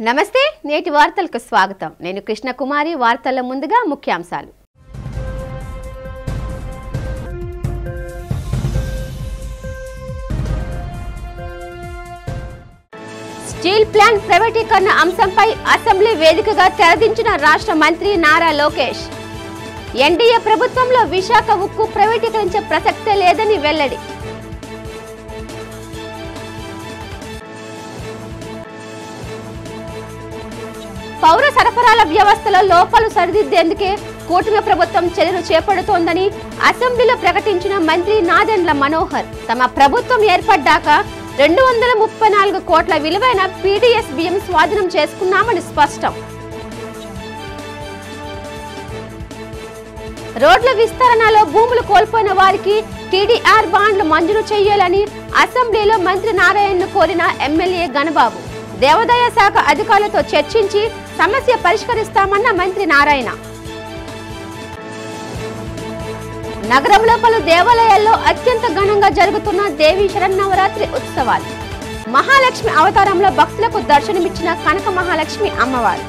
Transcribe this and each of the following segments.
నమస్తే నేటి వార్తలకు స్వాగతం నేను కృష్ణ కుమారి వార్తల ముందుగా ముఖ్యాంశాలు స్టీల్ ప్లాంట్ ప్రైవేటీకరణ అంశంపై అసెంబ్లీ వేదికగా తెరదించిన రాష్ట్ర మంత్రి నారా లోకేష్ ఎన్డీఏ ప్రభుత్వంలో విశాఖ ఉక్కు ప్రైవేటీకరించే ప్రసక్తే లేదని వెల్లడి పౌర సరఫరాల వ్యవస్థలో లోపాలు సరిదిద్దేందుకే కూటమి ప్రభుత్వం చర్యలు చేపడుతోందని అసెంబ్లీలో ప్రకటించిన మంత్రి నాదెండ్ల మనోహర్ తమ ప్రభుత్వం ఏర్పడ్డాక 234 కోట్ల విలువైన పీడీఎస్ బియ్యం స్వాధీనం చేసుకున్నామని స్పష్టం. రోడ్ల విస్తరణలో భూములు కోల్పోయిన వారికి టీడీఆర్ బాండ్లు మంజూరు చేయాలని అసెంబ్లీలో మంత్రి నారాయణను కోరిన ఎమ్మెల్యే గణబాబు దేవాదాయ శాఖ అధికారులతో చర్చించి సమస్య పరిష్కరిస్తామన్న మంత్రి నారాయణ. నగరంలో పలు దేవాలయాల్లో అత్యంత ఘనంగా జరుగుతున్న దేవీ శరన్నవరాత్రి ఉత్సవాలు. మహాలక్ష్మి అవతారంలో భక్తులకు దర్శనమిచ్చిన కనక మహాలక్ష్మి అమ్మవారు.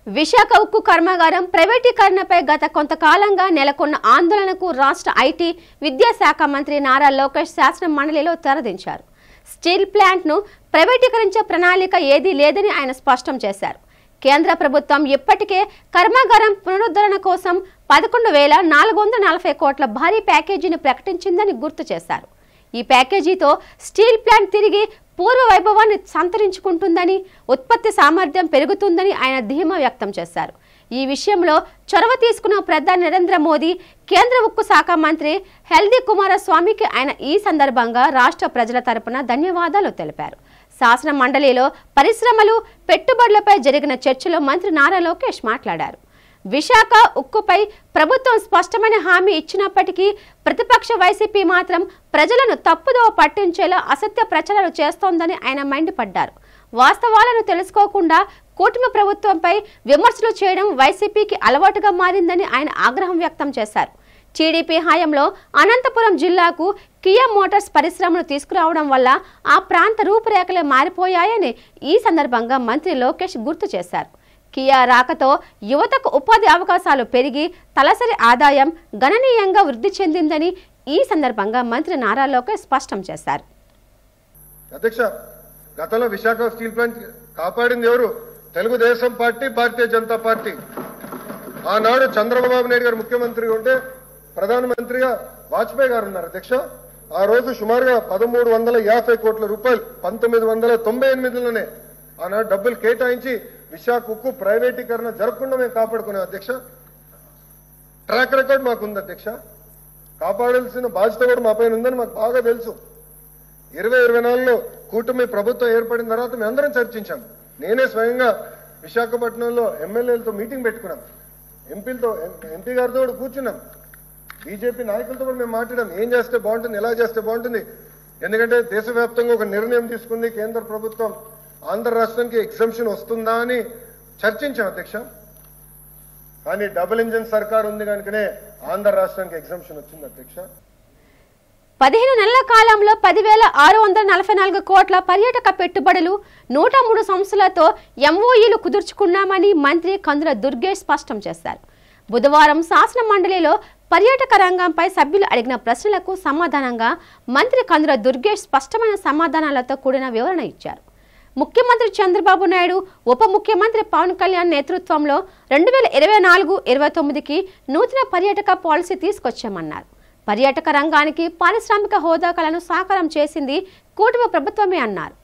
విశాఖ ఉక్కు కర్మాగారం ప్రైవేటీకరణపై గత కొంతకాలంగా నెలకొన్న ఆందోళనకు రాష్ట్ర ఐటీ విద్యాశాఖ మంత్రి నారా లోకేష్ శాసన మండలిలో తెరదించారు. స్టీల్ ప్లాంట్ ను ప్రైవేటీకరించే ప్రణాళిక ఏదీ లేదని ఆయన స్పష్టం చేశారు. కేంద్ర ప్రభుత్వం ఇప్పటికే కర్మాగారం పునరుద్ధరణ కోసం 11,440 కోట్ల భారీ ప్యాకేజీని ప్రకటించిందని గుర్తు చేశారు. ఈ ప్యాకేజీతో స్టీల్ ప్లాంట్ తిరిగి పూర్వ వైభవాన్ని సంతరించుకుంటుందని, ఉత్పత్తి సామర్థ్యం పెరుగుతుందని ఆయన ధీమా వ్యక్తం చేశారు. ఈ విషయంలో చొరవ తీసుకున్న ప్రధాని నరేంద్ర మోదీ, కేంద్ర ఉక్కు శాఖ మంత్రి హెల్దీ కుమారస్వామికి ఆయన ఈ సందర్భంగా రాష్ట్ర ప్రజల తరపున ధన్యవాదాలు తెలిపారు. శాసన మండలిలో పరిశ్రమలు, పెట్టుబడులపై జరిగిన చర్చలో మంత్రి నారా లోకేష్ మాట్లాడారు. విశాఖ ఉక్కుపై ప్రభుత్వం స్పష్టమైన హామీ ఇచ్చినప్పటికీ ప్రతిపక్ష వైసీపీ మాత్రం ప్రజలను తప్పుదోవ పట్టించేలా అసత్య ప్రచారాలు చేస్తోందని ఆయన మండిపడ్డారు. వాస్తవాలను తెలుసుకోకుండా కూటమి ప్రభుత్వంపై విమర్శలు చేయడం వైసీపీకి అలవాటుగా మారిందని ఆయన ఆగ్రహం వ్యక్తం చేశారు. టీడీపీ హయాంలో అనంతపురం జిల్లాకు కియా మోటార్స్ పరిశ్రమను తీసుకురావడం వల్ల ఆ ప్రాంత రూపురేఖలే మారిపోయాయని ఈ సందర్భంగా మంత్రి లోకేష్ గుర్తు చేశారు. కియా రాకతో యువతకు ఉపాధి అవకాశాలు పెరిగి తలసరి ఆదాయం గణనీయంగా వృద్ధి చెందిందని ఈ సందర్భంగా మంత్రి నారా లోకేష్ స్పష్టం చేశారు. అధ్యక్ష, గతంలో విశాఖ స్టీల్ ప్లాంట్ కాపాడింది ఎవరు? Telugu Desam party, Bharatiya Janata party. ఆనాడు చంద్రబాబు నాయుడు గారు ముఖ్యమంత్రిగా ఉంటే ప్రధానమంత్రిగా వాజ్పేయి గారు ఉన్నారు. అధ్యక్ష, ఆ రోజు సుమారుగా 1350 కోట్ల రూపాయలు 1998లోనే ఆనాడు డబ్బులు కేటాయించి విశాఖ ఉక్కు ప్రైవేటీకరణ జరగకుండా మేము కాపాడుకున్నాం. అధ్యక్ష, ట్రాక్ రికార్డ్ మాకు ఉంది. అధ్యక్ష, కాపాడాల్సిన బాధ్యత కూడా మా పైన ఉందని మాకు బాగా తెలుసు. 2024లో కూటమి ప్రభుత్వం ఏర్పడిన తర్వాత మేము అందరం చర్చించాం. నేనే స్వయంగా విశాఖపట్నంలో ఎమ్మెల్యేలతో మీటింగ్ పెట్టుకున్నాం, ఎంపీ గారితో కూడా కూర్చున్నాం, బీజేపీ నాయకులతో కూడా మేము మాట్లాడాం. ఏం చేస్తే బాగుంటుంది, ఎలా చేస్తే బాగుంటుంది. ఎందుకంటే దేశవ్యాప్తంగా ఒక నిర్ణయం తీసుకుంది కేంద్ర ప్రభుత్వం, ఆంధ్ర రాష్ట్రానికి ఎగ్జంప్షన్ వస్తుందా అని చర్చించాం. అధ్యక్ష, కానీ డబుల్ ఇంజిన్ సర్కార్ ఉంది కనుకనే ఆంధ్ర రాష్ట్రానికి ఎగ్జంప్షన్ వచ్చింది. అధ్యక్ష, 15 నెలల కాలంలో 10,644 కోట్ల పర్యాటక పెట్టుబడులు 103 సంస్థలతో ఎంఓయూలు కుదుర్చుకున్నామని మంత్రి కందుల దుర్గేష్ స్పష్టం చేశారు. బుధవారం శాసన మండలిలో పర్యాటక రంగంపై సభ్యులు అడిగిన ప్రశ్నలకు సమాధానంగా మంత్రి కందుల దుర్గేష్ స్పష్టమైన సమాధానాలతో కూడిన వివరణ ఇచ్చారు. ముఖ్యమంత్రి చంద్రబాబు నాయుడు, ఉప ముఖ్యమంత్రి పవన్ కళ్యాణ్ నేతృత్వంలో 2024-29కి నూతన పర్యాటక పాలసీ తీసుకొచ్చామన్నారు. పర్యాటక రంగానికి పారిశ్రామిక హోదా కలను సాకారం చేసింది కూటమి ప్రభుత్వమే అన్నారు.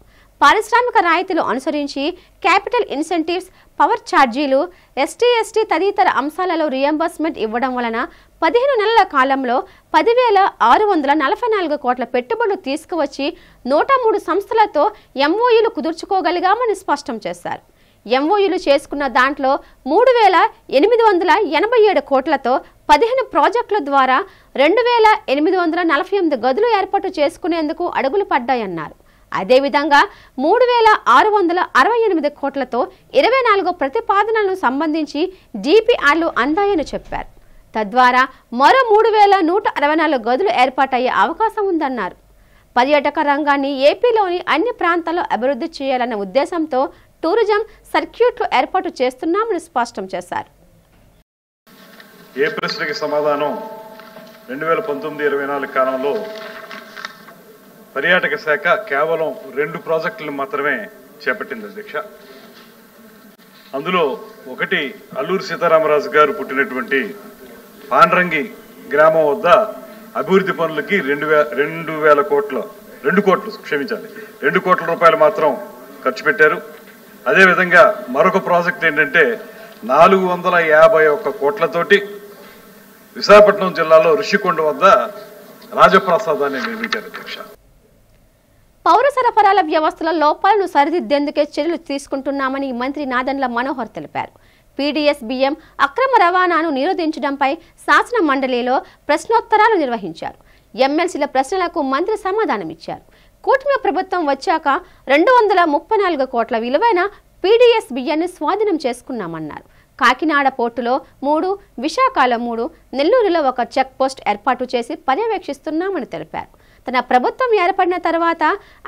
పారిశ్రామిక రాయితీలు అనుసరించి క్యాపిటల్ ఇన్సెంటివ్స్, పవర్ ఛార్జీలు, ఎస్టీ తదితర అంశాలలో రియంబర్స్మెంట్ ఇవ్వడం వలన 15 నెలల కాలంలో 10,644 కోట్ల పెట్టుబడులు తీసుకువచ్చి 103 సంస్థలతో ఎంఓయూలు కుదుర్చుకోగలిగామని స్పష్టం చేశారు. ఎంఓయూలు చేసుకున్న దాంట్లో 3,887 కోట్లతో 15 ప్రాజెక్టుల ద్వారా 2,848 గదులు ఏర్పాటు చేసుకునేందుకు అడుగులు పడ్డాయన్నారు. అదేవిధంగా 3,668 కోట్లతో 24 ప్రతిపాదనలను సంబంధించి డిపిఆర్లు అందాయని చెప్పారు. తద్వారా మరో 3,164 గదులు ఏర్పాటయ్యే అవకాశం ఉందన్నారు. పర్యాటక రంగాన్ని ఏపీలోని అన్ని ప్రాంతాల్లో అభివృద్ధి చేయాలన్న ఉద్దేశంతో టూరిజం సర్క్యూట్లు ఏర్పాటు చేస్తున్నామని స్పష్టం చేశారు. ఏ ప్రశ్నకి సమాధానం 2019-24 కాలంలో పర్యాటక శాఖ కేవలం 2 ప్రాజెక్టులను మాత్రమే చేపట్టింది అధ్యక్ష. అందులో ఒకటి అల్లూరి సీతారామరాజు గారు పుట్టినటువంటి పాండ్రంగి గ్రామం వద్ద అభివృద్ధి పనులకి 2 కోట్ల రూపాయలు మాత్రం ఖర్చు పెట్టారు. అదేవిధంగా మరొక ప్రాజెక్ట్ ఏంటంటే 451 కోట్లతోటి విశాఖపట్నం జిల్లాలో ఋషికొండ వద్ద రాజప్రసాదాన్ని నిర్మించారు అధ్యక్ష. పౌర సరఫరాల వ్యవస్థల లోపాలను సరిదిద్దేందుకే చర్యలు తీసుకుంటున్నామని మంత్రి నాదెండ్ల మనోహర్ తెలిపారు. పీడీఎస్ బియ్యం అక్రమ రవాణాను నిరోధించడంపై శాసన మండలిలో ప్రశ్నోత్తరాలు నిర్వహించారు. ఎమ్మెల్సీల ప్రశ్నలకు మంత్రి సమాధానమిచ్చారు. కూటమి ప్రభుత్వం వచ్చాక 234 కోట్ల విలువైన పీడీఎస్ బియ్యాన్ని స్వాధీనం చేసుకున్నామన్నారు. కాకినాడ పోర్టులో 3, విశాఖలో 3, నెల్లూరులో 1 చెక్ పోస్ట్ ఏర్పాటు చేసి పర్యవేక్షిస్తున్నామని తెలిపారు. తన ప్రభుత్వం ఏర్పడిన తర్వాత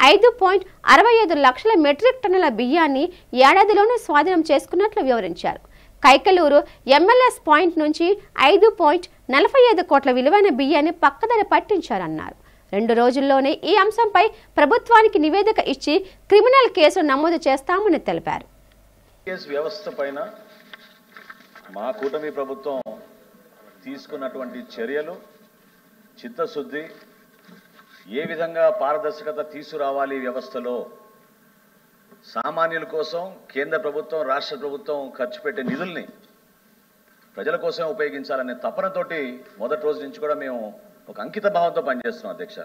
5.65 లక్షల మెట్రిక్ టన్నుల బియ్యాన్ని ఏడాదిలోనే స్వాధీనం చేసుకున్నట్లు వివరించారు. కైకలూరు ఎంఎల్ఎస్ పాయింట్ నుంచి 5.45 కోట్ల విలువైన బియ్యాన్ని పక్కదారి పట్టించారన్నారు. 2 రోజుల్లోనే ఈ అంశంపై ప్రభుత్వానికి నివేదిక ఇచ్చి క్రిమినల్ కేసు నమోదు చేస్తామని తెలిపారు. వ్యవస్థ పైన మా కూటమి ప్రభుత్వం తీసుకున్నటువంటి చర్యలు, చిత్తశుద్ధి, ఏ విధంగా పారదర్శకత తీసుకురావాలి వ్యవస్థలో, సామాన్యుల కోసం కేంద్ర ప్రభుత్వం రాష్ట్ర ప్రభుత్వం ఖర్చు పెట్టే నిధుల్ని ప్రజల కోసమే ఉపయోగించాలనే తపనతోటి మొదటి రోజు నుంచి కూడా మేము ఒక అంకిత భావంతో పనిచేస్తున్నాం అధ్యక్ష.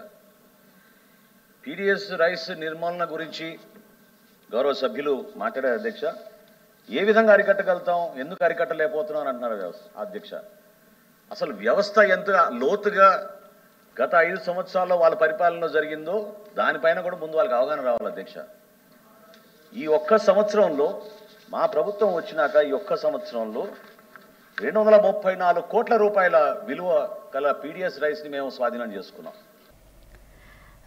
పీడీఎస్ రైస్ నిర్మూలన గురించి గౌరవ సభ్యులు మాట్లాడారు అధ్యక్ష. ఏ విధంగా అరికట్టగలుగుతాం, ఎందుకు అరికట్టలేకపోతున్నాం అని అంటున్నారు అధ్యక్ష. అసలు వ్యవస్థ ఎంత లోతుగా గత 5 సంవత్సరాల్లో వాళ్ళ పరిపాలనలో జరిగిందో దానిపైన కూడా ముందు వాళ్ళకి అవగాహన రావాలి అధ్యక్ష. ఈ ఒక్క సంవత్సరంలో మా ప్రభుత్వం వచ్చినాక ఈ ఒక్క సంవత్సరంలో 234 కోట్ల రూపాయల విలువ గల పీడీఎస్ రైస్ని మేము స్వాధీనం చేసుకున్నాం.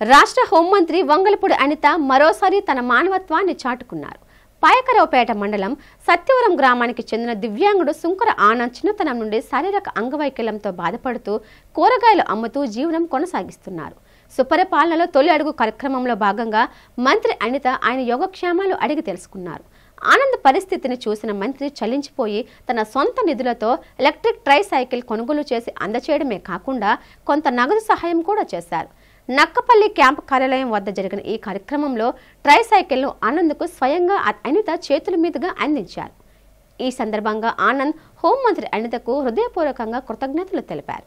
రాష్ట్ర హోంమంత్రి వంగలపూడి అనిత మరోసారి తన మానవత్వాన్ని చాటుకున్నారు. పాయకరావుపేట మండలం సత్యవరం గ్రామానికి చెందిన దివ్యాంగుడు సుంకర ఆనంద్ చిన్నతనం నుండి శారీరక అంగవైకల్యంతో బాధపడుతూ కూరగాయలు అమ్ముతూ జీవనం కొనసాగిస్తున్నారు. సుపరిపాలనలో తొలి అడుగు కార్యక్రమంలో భాగంగా మంత్రి అనిత ఆయన యోగక్షేమాలు అడిగి తెలుసుకున్నారు. ఆనంద్ పరిస్థితిని చూసిన మంత్రి చలించిపోయి తన సొంత నిధులతో ఎలక్ట్రిక్ ట్రై సైకిల్ కొనుగోలు చేసి అందచేయడమే కాకుండా కొంత నగదు సహాయం కూడా చేశారు. నక్కపల్లి క్యాంపు కార్యాలయం వద్ద జరిగిన ఈ కార్యక్రమంలో ట్రై సైకిల్ను ఆనంద్కు స్వయంగా అనిత చేతుల మీదుగా అందించారు. ఈ సందర్భంగా ఆనంద్ హోంమంత్రి అనితకు హృదయపూర్వకంగా కృతజ్ఞతలు తెలిపారు.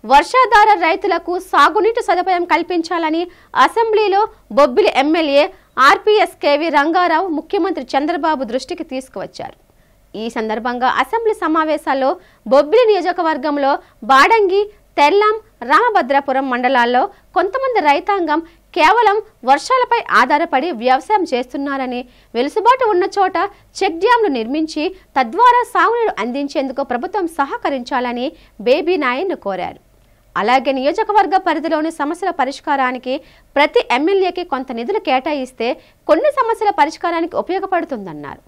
వర్షాధార రైతులకు సాగునీటి సదుపాయం కల్పించాలని అసెంబ్లీలో Bobbili MLA RPS KV Rangarao ముఖ్యమంత్రి చంద్రబాబు దృష్టికి తీసుకువచ్చారు. ఈ సందర్భంగా అసెంబ్లీ సమావేశాల్లో బొబ్బిలి నియోజకవర్గంలో బాడంగి, తెల్లాం, రామభద్రాపురం మండలాల్లో కొంతమంది రైతాంగం కేవలం వర్షాలపై ఆధారపడి వ్యవసాయం చేస్తున్నారని, వెలుసుబాటు ఉన్న చోట చెక్ డ్యాంలు నిర్మించి తద్వారా సాగునీరు అందించేందుకు ప్రభుత్వం సహకరించాలని బేబీ నాయన్ను కోరారు. అలాగే నియోజకవర్గ పరిధిలోని సమస్యల పరిష్కారానికి ప్రతి ఎమ్మెల్యేకి కొంత నిధులు కేటాయిస్తే కొన్ని సమస్యల పరిష్కారానికి ఉపయోగపడుతుందన్నారు.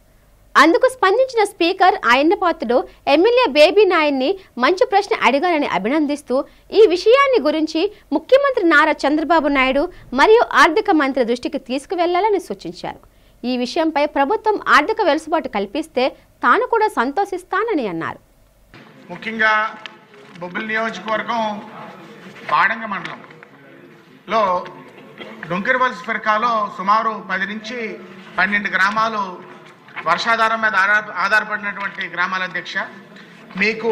అందుకు స్పందించిన స్పీకర్ ఆయన్నపాత్రుడు ఎమ్మెల్యే బేబీ నాయన్ని మంచి ప్రశ్న అడిగారని అభినందిస్తూ ఈ విషయాన్ని గురించి ముఖ్యమంత్రి నారా చంద్రబాబు నాయుడు మరియు ఆర్థిక మంత్రి దృష్టికి తీసుకువెళ్లాలని సూచించారు. ఈ విషయంపై ప్రభుత్వం ఆర్థిక వెలుసుబాటు కల్పిస్తే తాను కూడా సంతోషిస్తానని అన్నారు. ముఖ్యంగా బొబ్బిలి నియోజకవర్గం బాడంగ మండలంలో డొంకిరవలస ఫిర్కాలో సుమారు 10 నుంచి 12 గ్రామాలు వర్షాధారం మీద ఆధారపడినటువంటి గ్రామాల అధ్యక్ష. మీకు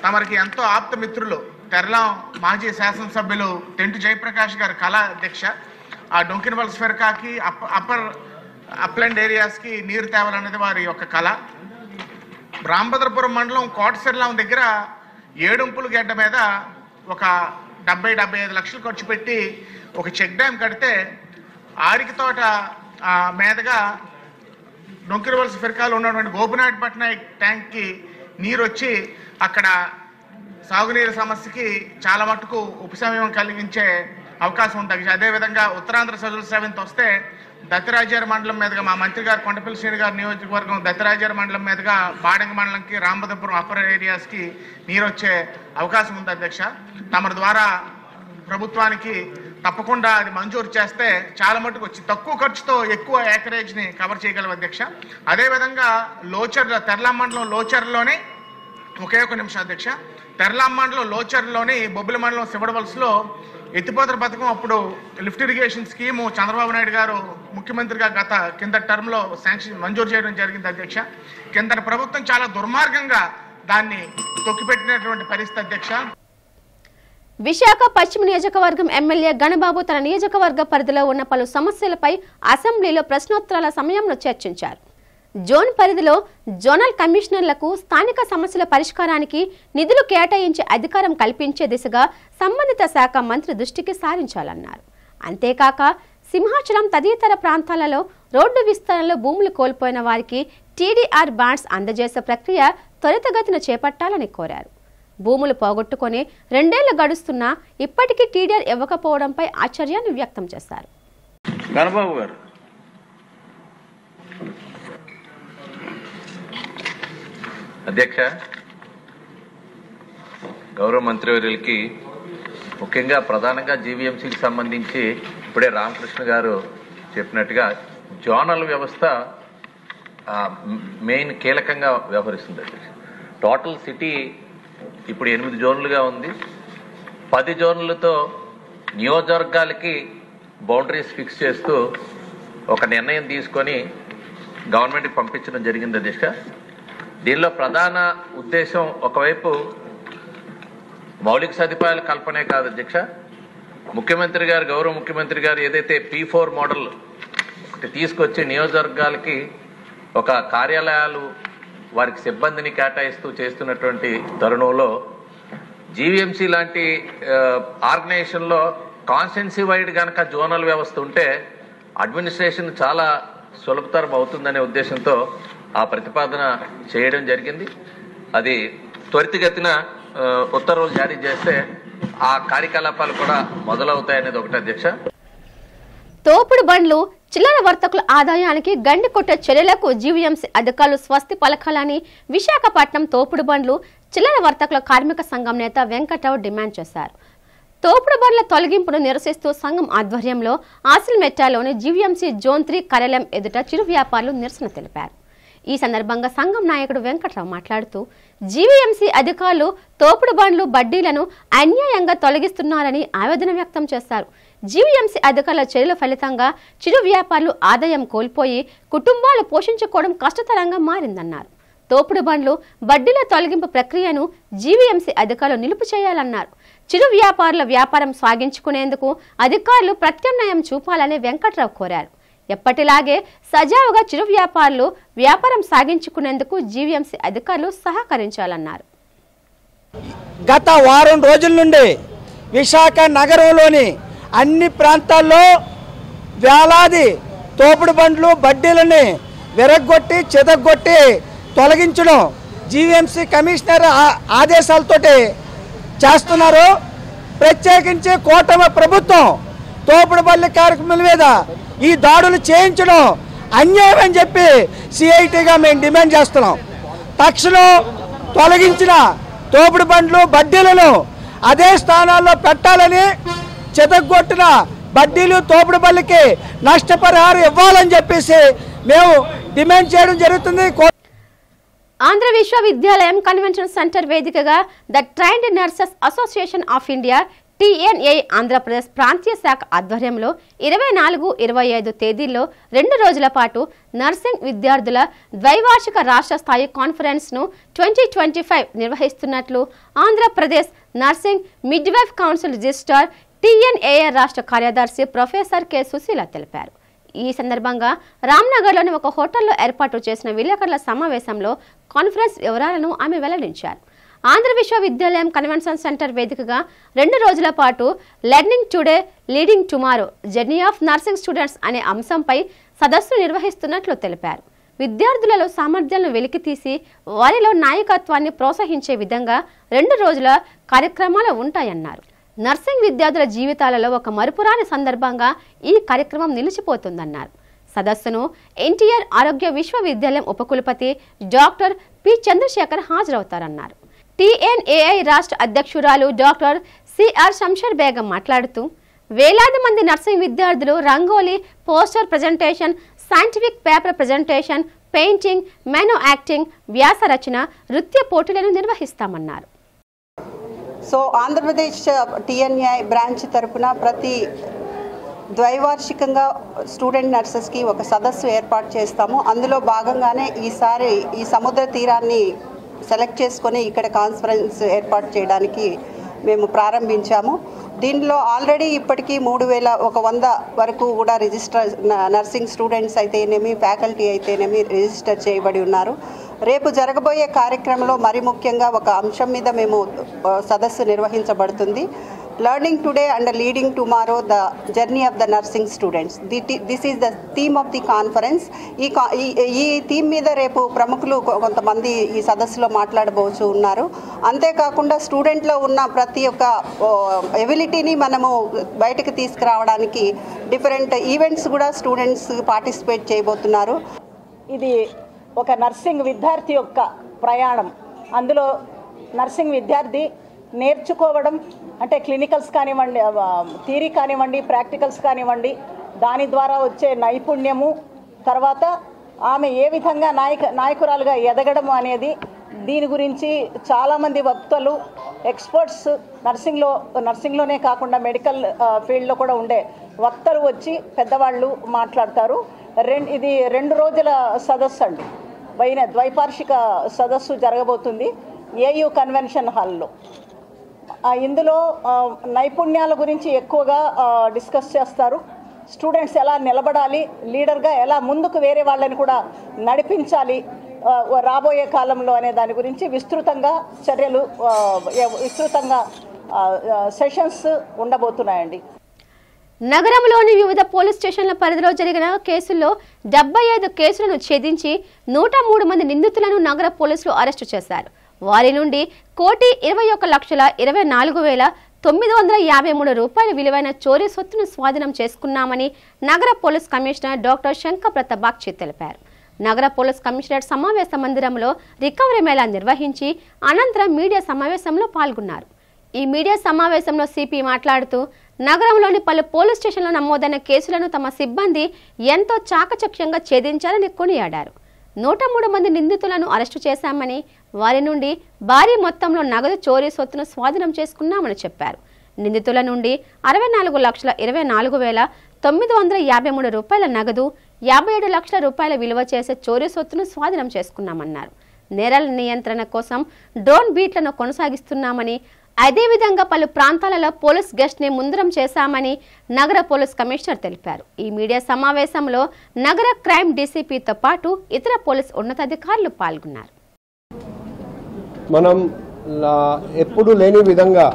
తమరికి ఎంతో ఆప్త మిత్రులు తెర్లాం మాజీ శాసనసభ్యులు టెంటు జయప్రకాష్ గారి కళ అధ్యక్ష. ఆ డొంకిరవలస ఫిర్కాకి అప్లాండ్ ఏరియాస్కి నీరు తేవాలన్నది వారి యొక్క కళ. రామభద్రపురం మండలం కోటసెర్లాం దగ్గర ఏడుంపుల గడ్డ మీద ఒక 70-75 లక్షలు ఖర్చు పెట్టి ఒక చెక్ డ్యామ్ కడితే ఆరికి తోట మీదుగా డొంకిరవలస ఫిర్కాలో ఉన్నటువంటి గోపినాథపట్నం ట్యాంక్కి నీరు వచ్చి అక్కడ సాగునీరు సమస్యకి చాలా మటుకు ఉపశమనం కలిగించే అవకాశం ఉంటుంది. అదేవిధంగా ఉత్తరాంధ్ర సివిల్ సర్వీస్ వస్తే దత్తిరాజేరు మండలం మీదుగా మా మంత్రి గారు కొండపల్లి శ్రీని గారి నియోజకవర్గం దత్తిరాజేరు మండలం మీదుగా బాడంగ మండలంకి రామబదపురం అప్పర్ ఏరియాస్కి నీరు వచ్చే అవకాశం ఉంది అధ్యక్ష. తమ ద్వారా ప్రభుత్వానికి తప్పకుండా అది మంజూరు చేస్తే చాలా మటుకు వచ్చి తక్కువ ఖర్చుతో ఎక్కువ ఏకరేజ్ని కవర్ చేయగలం అధ్యక్ష. అదేవిధంగా లోచర్ల తెరలాం మండలం లోచర్లోనే ఒకే ఒక నిమిషం అధ్యక్ష. తెరలాం మండలం లోచర్లోని బొబ్బిలి మండలం శివడవలసలో ఎత్తిపోతల పథకం అప్పుడు lift irrigation scheme Chandrababu Naidu గారు ముఖ్యమంత్రిగా కింద టర్మ్లో శాంక్షన్ మంజూరు చేయడం జరిగింది అధ్యక్ష. కింద ప్రభుత్వం చాలా దుర్మార్గంగా దాన్ని తొక్కిపెట్టినటువంటి పరిస్థితి అధ్యక్ష. విశాఖ పశ్చిమ నియోజకవర్గం ఎమ్మెల్యే గణబాబు తన నియోజకవర్గ పరిధిలో ఉన్న పలు సమస్యలపై అసెంబ్లీలో ప్రశ్నోత్తరాల సమయంలో చర్చించారు. జోన్ పరిధిలో జోనల్ కమిషనర్లకు స్థానిక సమస్యల పరిష్కారానికి నిధులు కేటాయించే అధికారం కల్పించే దిశగా సంబంధిత శాఖ మంత్రి దృష్టికి సారించాలన్నారు. అంతేకాక సింహాచలం తదితర ప్రాంతాలలో రోడ్డు విస్తరణలో భూములు కోల్పోయిన వారికి టీడీఆర్ బాండ్స్ అందజేసే ప్రక్రియ త్వరితగతిన చేపట్టాలని కోరారు. భూములు పోగొట్టుకొని 2 ఏళ్లు గడుస్తున్నా ఇప్పటికీ టీడీఆర్ ఇవ్వకపోవడంపై ఆశ్చర్యాన్ని వ్యక్తం చేశారు. గణబాబు గారు అధ్యక్ష, గౌరవ మంత్రివర్యులకి ముఖ్యంగా ప్రధానంగా జీవీఎంసీకి సంబంధించి ఇప్పుడే రామకృష్ణ గారు చెప్పినట్టుగా జోనల్ వ్యవస్థ మెయిన్ కీలకంగా వ్యవహరిస్తుంది అధ్యక్ష. టోటల్ సిటీ ఇప్పుడు 8 జోన్లుగా ఉంది. 10 జోన్లతో నియోజకవర్గాలకి బౌండరీస్ ఫిక్స్ చేస్తూ ఒక నిర్ణయం తీసుకొని గవర్నమెంట్కి పంపించడం జరిగింది అధ్యక్ష. దీనిలో ప్రధాన ఉద్దేశం ఒకవైపు మౌలిక సదుపాయాల కల్పనే కాదు అధ్యక్ష. ముఖ్యమంత్రి గారు గౌరవ ముఖ్యమంత్రి గారు ఏదైతే P4 మోడల్ ఒకటి తీసుకొచ్చి నియోజకవర్గాలకి ఒక కార్యాలయాలు వారికి సిబ్బందిని కేటాయిస్తూ చేస్తున్నటువంటి తరుణంలో జీవీఎంసీ లాంటి ఆర్గనైజేషన్లో కాన్స్టిట్యున్సీ వైడ్ కనుక జోనల్ వ్యవస్థ ఉంటే అడ్మినిస్ట్రేషన్ చాలా సులభతరం అవుతుందనే ఉద్దేశంతో ఆ ప్రతిపాదన చేయడం జరిగింది. అది త్వరితగతిన ఉత్తర్వులు జారీ చేస్తే ఆ కార్యకలాపాలు కూడా మొదలవుతాయనేది ఒకటి అధ్యక్ష. తోపుడు బండ్లు చిల్లర వర్తకుల ఆదాయానికి గండి కొట్టే చర్యలకు జీవీఎంసీ అధికారులు స్వస్తి పలకాలని విశాఖపట్నం తోపుడు బండ్లు చిల్లర వర్తకుల కార్మిక సంఘం నేత వెంకట్రావు డిమాండ్ చేశారు. తోపుడు బండ్ల తొలగింపును నిరసిస్తూ సంఘం ఆధ్వర్యంలో ఆసిల్మెట్టాలోని జీవీఎంసీ జోన్ 3 కార్యాలయం ఎదుట చిరు వ్యాపారులు నిరసన తెలిపారు. ఈ సందర్భంగా సంఘం నాయకుడు వెంకట్రావు మాట్లాడుతూ జీవీఎంసీ అధికారులు తోపుడు బండ్లు బడ్డీలను అన్యాయంగా తొలగిస్తున్నారని ఆవేదన వ్యక్తం చేశారు. జీవీఎంసీ అధికారుల చర్యల ఫలితంగా చిరు వ్యాపారులు ఆదాయం కోల్పోయి కుటుంబాలు పోషించుకోవడం కష్టతరంగా మారిందన్నారు. తోపుడు బండ్లు బడ్డీల తొలగింపు ప్రక్రియను జీవీఎంసీ అధికారులు నిలుపు చేయాలన్నారు. చిరు వ్యాపారుల వ్యాపారం సాగించుకునేందుకు అధికారులు ప్రత్యామ్నాయం చూపాలని వెంకట్రావు కోరారు. ఎప్పటిలాగే సజావుగా చిరు వ్యాపారులు వ్యాపారం సాగించుకునేందుకు జీవీఎంసీ అధికారులు సహకరించాలన్నారు. గత వారం రోజుల నుండి విశాఖ నగరంలోని అన్ని ప్రాంతాల్లో వేలాది తోపుడు బండ్లు బడ్డీలని విరగ్గొట్టి చెదగొట్టి తొలగించడం జీవీఎంసీ కమిషనర్ ఆదేశాలతోటి చేస్తున్నారు. ప్రత్యేకించి కూటమి ప్రభుత్వం తోపుడు బండ్ల కార్మికుల మీద ఈ దాడులు చేయించడం అన్యాయం అని చెప్పి సిఐటిగా మేము డిమాండ్ చేస్తున్నాం. తక్షణం తొలగించిన తోపుడు బండ్లు బడ్డీలను అదే స్థానాల్లో పెట్టాలని, చెదగొట్టిన బడ్డీలు తోపుడు బండ్లకి నష్టపరిహారం ఇవ్వాలని చెప్పేసి మేము డిమాండ్ చేయడం జరుగుతుంది. ఆంధ్ర విశ్వవిద్యాలయం కన్వెన్షన్ సెంటర్ వేదికగా the trained nurses association of India TNA Andhra Pradesh ప్రాంతీయ శాఖ ఆధ్వర్యంలో 24, 25 తేదీల్లో 2 రోజుల పాటు నర్సింగ్ విద్యార్థుల ద్వైవార్షిక రాష్ట్ర స్థాయి కాన్ఫరెన్స్ను 2025 నిర్వహిస్తున్నట్లు Andhra Pradesh nursing midwife council registrar TNA రాష్ట్ర కార్యదర్శి ప్రొఫెసర్ కె సుశీల తెలిపారు. ఈ సందర్భంగా రామ్నగర్లోని ఒక హోటల్లో ఏర్పాటు చేసిన విలేకరుల సమావేశంలో కాన్ఫరెన్స్ వివరాలను ఆమె వెల్లడించారు. ఆంధ్ర విశ్వవిద్యాలయం కన్వెన్షన్ సెంటర్ వేదికగా 2 రోజుల పాటు learning today leading tomorrow journey of nursing students అనే అంశంపై సదస్సు నిర్వహిస్తున్నట్లు తెలిపారు. విద్యార్థులలో సామర్థ్యాలను వెలికితీసి వారిలో నాయకత్వాన్ని ప్రోత్సహించే విధంగా 2 రోజుల కార్యక్రమాలు ఉంటాయన్నారు. నర్సింగ్ విద్యార్థుల జీవితాలలో ఒక మరుపురాని సందర్భంగా ఈ కార్యక్రమం నిలిచిపోతుందన్నారు. సదస్సును ఎన్టీఆర్ ఆరోగ్య విశ్వవిద్యాలయం ఉపకులపతి డాక్టర్ పి చంద్రశేఖర్ హాజరవుతారన్నారు. TNAI రాష్ట్ర అధ్యక్షురాలు డాక్టర్ సిఆర్ శంషర్ బేగం మాట్లాడుతూ వేలాది మంది నర్సింగ్ విద్యార్థులు rangoli, poster presentation, scientific paper presentation, painting, మెనో acting, వ్యాస రచన, నృత్య పోటీలను నిర్వహిస్తామన్నారు. సో ఆంధ్రప్రదేశ్ TNAI బ్రాంచ్ తరపున ప్రతి ద్వైవార్షికంగా స్టూడెంట్ నర్సెస్కి ఒక సదస్సు ఏర్పాటు చేస్తాము. అందులో భాగంగానే ఈసారి ఈ సముద్ర తీరాన్ని సెలెక్ట్ చేసుకొని ఇక్కడ కాన్ఫరెన్స్ ఏర్పాటు చేయడానికి మేము ప్రారంభించాము. దీనిలో ఆల్రెడీ ఇప్పటికీ 3100 వరకు కూడా రిజిస్టర్ నర్సింగ్ స్టూడెంట్స్ అయితేనేమి, ఫ్యాకల్టీ అయితేనేమి రిజిస్టర్ చేయబడి ఉన్నారు. రేపు జరగబోయే కార్యక్రమంలో మరి ముఖ్యంగా ఒక అంశం మీద మేము సదస్సు నిర్వహించబడుతుంది. Learning today and leading tomorrow the journey of the nursing students. This is the theme of the conference. ఈ థీమ్ మీద రేపు ప్రముఖులు కొంతమంది ఈ సదస్సులో మాట్లాడబోచు ఉన్నారు. అంతేకాకుండా స్టూడెంట్లో ఉన్న ప్రతి ఒక్క ఎబిలిటీని మనము బయటకు తీసుకురావడానికి డిఫరెంట్ ఈవెంట్స్ కూడా స్టూడెంట్స్ పార్టిసిపేట్ చేయబోతున్నారు. ఇది ఒక నర్సింగ్ విద్యార్థి యొక్క ప్రయాణం. అందులో నర్సింగ్ విద్యార్థి నేర్చుకోవడం అంటే క్లినికల్స్ కానివ్వండి, థియరీ కానివ్వండి, ప్రాక్టికల్స్ కానివ్వండి, దాని ద్వారా వచ్చే నైపుణ్యము, తర్వాత ఆమె ఏ విధంగా నాయకురాలుగా ఎదగడం అనేది, దీని గురించి చాలామంది వక్తలు, ఎక్స్పర్ట్స్ నర్సింగ్లోనే కాకుండా మెడికల్ ఫీల్డ్లో కూడా ఉండే వక్తలు వచ్చి పెద్దవాళ్ళు మాట్లాడతారు. ఇది 2 రోజుల సదస్సు అండి. ద్వైపార్షిక సదస్సు జరగబోతుంది AU కన్వెన్షన్ హాల్లో. ఇందులో నైపుణ్యాల గురించి ఎక్కువగా డిస్కస్ చేస్తారు. స్టూడెంట్స్ ఎలా నిలబడాలి, లీడర్గా ఎలా ముందుకు వేరే వాళ్ళని కూడా నడిపించాలి రాబోయే కాలంలో అనే దాని గురించి విస్తృతంగా సెషన్స్ ఉండబోతున్నాయండి. నగరంలోని వివిధ పోలీస్ స్టేషన్ల పరిధిలో జరిగిన కేసుల్లో 75 కేసులను ఛేదించి 103 మంది నిందితులను నగర పోలీసులు అరెస్టు చేశారు. వారి నుండి 1,21,24,953 రూపాయల విలువైన చోరీ సొత్తును స్వాధీనం చేసుకున్నామని నగర పోలీస్ కమిషనర్ డాక్టర్ శంకప్రత బాగ్చి తెలిపారు. నగర పోలీస్ కమిషనరేట్ సమావేశ మందిరంలో రికవరీ మేళా నిర్వహించి అనంతరం మీడియా సమావేశంలో పాల్గొన్నారు. ఈ మీడియా సమావేశంలో సిపి మాట్లాడుతూ నగరంలోని పలు పోలీస్ స్టేషన్లో నమోదైన కేసులను తమ సిబ్బంది ఎంతో చాకచక్యంగా ఛేదించారని కొనియాడారు. 103 మంది నిందితులను అరెస్టు చేశామని, వారి నుండి భారీ మొత్తంలో నగదు చోరీ సొత్తును స్వాధీనం చేసుకున్నామని చెప్పారు. నిందితుల నుండి 64,24,953 రూపాయల నగదు, 57 లక్షల రూపాయల విలువ చేసే చోరీ సొత్తును స్వాధీనం చేసుకున్నామన్నారు. నేరాల నియంత్రణ కోసం డ్రోన్ బీట్లను కొనసాగిస్తున్నామని, అదేవిధంగా పలు ప్రాంతాలలో పోలీస్ గెస్ట్ ని ముందరం చేశామని నగర పోలీస్ కమిషనర్ తెలిపారు. ఈ మీడియా సమావేశంలో నగర క్రైమ్ డీసీపీతో పాటు ఇతర పోలీస్ ఉన్నతాధికారులు పాల్గొన్నారు. మనం ఎప్పుడు లేని విధంగా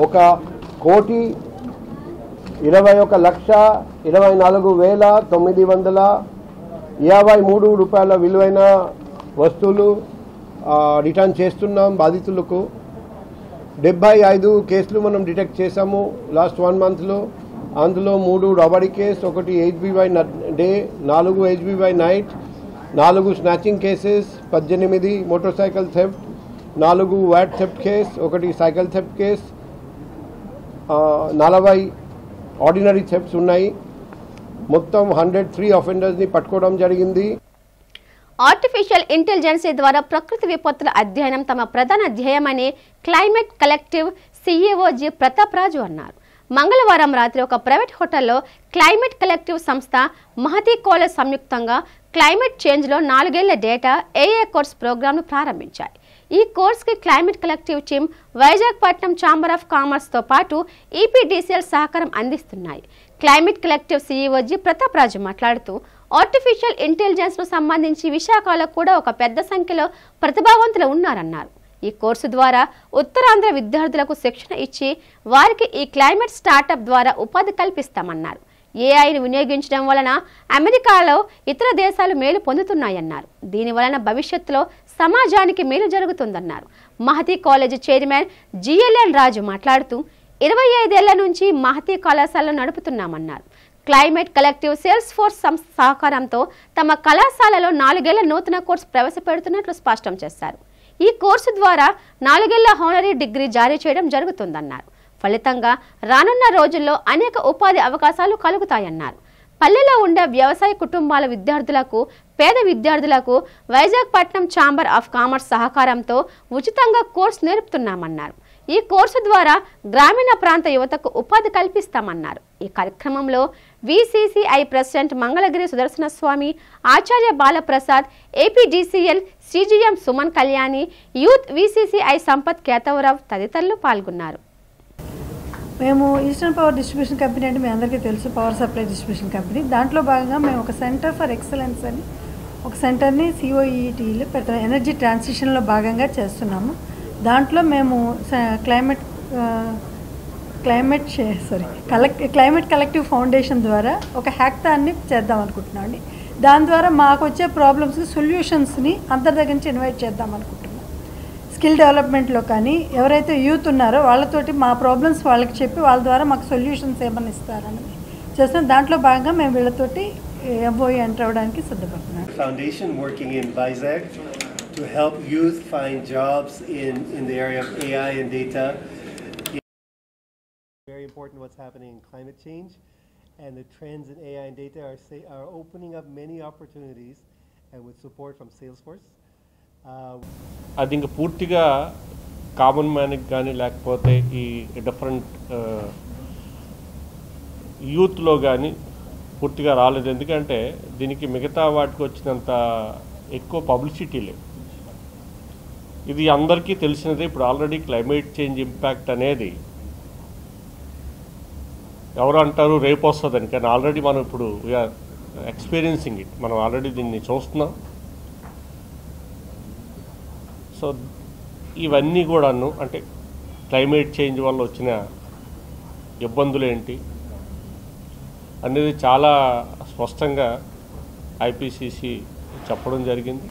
1,24,953 రూపాయల విలువైన వస్తువులు రిటర్న్ చేస్తున్నాం బాధితులకు. 75 కేసులు మనం డిటెక్ట్ చేశాము లాస్ట్ 1 మంత్లో. అందులో 3 robbery case, 1 HB day, 4 HB night, 4 snatching cases, 18 motor cycle theft, 4 VAT theft case, 1 cycle theft case, 40 ordinary thefts ఉన్నాయి. మొత్తం 103 అఫెండర్స్ని పట్టుకోవడం జరిగింది. ఆర్టిఫిషియల్ ఇంటెలిజెన్స్ ద్వారా ప్రకృతి విపత్తుల అధ్యయనం తమ ప్రధాన ధ్యేయమని climate collective CEO G Pratap Raju అన్నారు. మంగళవారం రాత్రి ఒక ప్రైవేట్ హోటల్లో క్లైమేట్ కలెక్టివ్ సంస్థ, మహతి కాలేజ్ సంయుక్తంగా క్లైమేట్ చేంజ్లో 4 ఏళ్ల డేటా AA కోర్స్ ప్రోగ్రాంను ప్రారంభించాయి. ఈ కోర్సుకి క్లైమేట్ కలెక్టివ్ టీమ్, వైజాగ్ పట్నం ఛాంబర్ ఆఫ్ కామర్స్తో పాటు EPDCL సహకారం అందిస్తున్నాయి. Climate collective CEO G Pratap Raju మాట్లాడుతూ ఆర్టిఫిషియల్ ఇంటెలిజెన్స్ ను సంబంధించి విశాఖలో కూడా ఒక పెద్ద సంఖ్యలో ప్రతిభావంతులు ఉన్నారన్నారు. ఈ కోర్సు ద్వారా ఉత్తరాంధ్ర విద్యార్థులకు శిక్షణ ఇచ్చి వారికి ఈ క్లైమేట్ స్టార్టప్ ద్వారా ఉపాధి కల్పిస్తామన్నారు. ఏఐని వినియోగించడం వలన అమెరికాలో ఇతర దేశాలు మేలు పొందుతున్నాయన్నారు. దీని వలన భవిష్యత్తులో సమాజానికి మేలు జరుగుతుందన్నారు. మహతి కాలేజీ చైర్మన్ జిఎల్ఎన్ రాజు మాట్లాడుతూ 25 ఏళ్ల నుంచి మహతి కళాశాలను నడుపుతున్నామన్నారు. క్లైమేట్ కలెక్టివ్ సేల్స్ ఫోర్స్ సంస్థ సహకారంతో తమ కళాశాలలో 4 ఏళ్ల నూతన కోర్సు ప్రవేశపెడుతున్నట్లు స్పష్టం చేశారు. ఈ కోర్సు ద్వారా 4 ఏళ్ల హానరీ డిగ్రీ జారీ చేయడం జరుగుతుందన్నారు. ఫలితంగా రానున్న రోజుల్లో అనేక ఉపాధి అవకాశాలు కలుగుతాయన్నారు. పల్లెలో ఉండే వ్యవసాయ కుటుంబాల విద్యార్థులకు, పేద విద్యార్థులకు వైజాగ్ పట్నం ఛాంబర్ ఆఫ్ కామర్స్ సహకారంతో ఉచితంగా కోర్సు నేర్పుతున్నామన్నారు. ఈ కోర్సు ద్వారా గ్రామీణ ప్రాంత యువతకు ఉపాధి కల్పిస్తామన్నారు. ఈ కార్యక్రమంలో VCCI president Mangalagiri Sudarshana Swamy, Acharya Balaprasad, APDCL CGM Suman Kalyani, youth VCCI Sampath Ketavarao తదితరులు పాల్గొన్నారు. మేము ఈస్టర్న్ పవర్ డిస్ట్రిబ్యూషన్ కంపెనీ అంటే మీ అందరికీ తెలుసు, పవర్ సప్లై డిస్ట్రిబ్యూషన్ కంపెనీ. దాంట్లో భాగంగా మేము ఒక సెంటర్ ఫర్ ఎక్సలెన్స్ అని ఒక సెంటర్ని సిఓఈటీలో పెడతాం. ఎనర్జీ ట్రాన్సిషన్లో భాగంగా చేస్తున్నాము. దాంట్లో మేము క్లైమేట్ కలెక్టివ్ ఫౌండేషన్ ద్వారా ఒక హ్యాక్థాన్ని చేద్దాం అనుకుంటున్నామండి. దాని ద్వారా మాకు వచ్చే ప్రాబ్లమ్స్కి సొల్యూషన్స్ని అందరి దగ్గర నుంచి ఇన్వైట్ చేద్దాం అనుకుంటున్నాం. స్కిల్ డెవలప్మెంట్లో కానీ ఎవరైతే యూత్ ఉన్నారో వాళ్ళతోటి మా ప్రాబ్లమ్స్ వాళ్ళకి చెప్పి వాళ్ళ ద్వారా మాకు సొల్యూషన్స్ ఏమన్నా ఇస్తారని చేస్తున్నాం. దాంట్లో భాగంగా మేము వీళ్ళతోటి ఎంఓఈ ఎంటర్ అవ్వడానికి సిద్ధపడుతున్నాం. Foundation working in Vizag to help youth find jobs in the area of AI and data. Very important what's happening in climate change, and the trends in AI and data are opening up many opportunities, and with support from Salesforce. అది ఇంకా పూర్తిగా common మ్యాన్కి కానీ లేకపోతే ఈ different యూత్లో కానీ పూర్తిగా రాలేదు. ఎందుకంటే దీనికి మిగతా వాటికి వచ్చినంత ఎక్కువ పబ్లిసిటీ లేదు. ఇది అందరికీ తెలిసినదే. ఇప్పుడు ఆల్రెడీ క్లైమేట్ చేంజ్ ఇంపాక్ట్ అనేది ఎవరు అంటారు రేపు వస్తుందని, కానీ ఆల్రెడీ మనం ఇప్పుడు వీఆర్ ఎక్స్పీరియన్సింగ్ ఇట్. మనం ఆల్రెడీ దీన్ని చూస్తున్నాం. సో ఇవన్నీ కూడాను అంటే క్లైమేట్ చేంజ్ వల్ల వచ్చిన ఇబ్బందులు ఏంటి అనేది చాలా స్పష్టంగా ఐపీసీసీ చెప్పడం జరిగింది.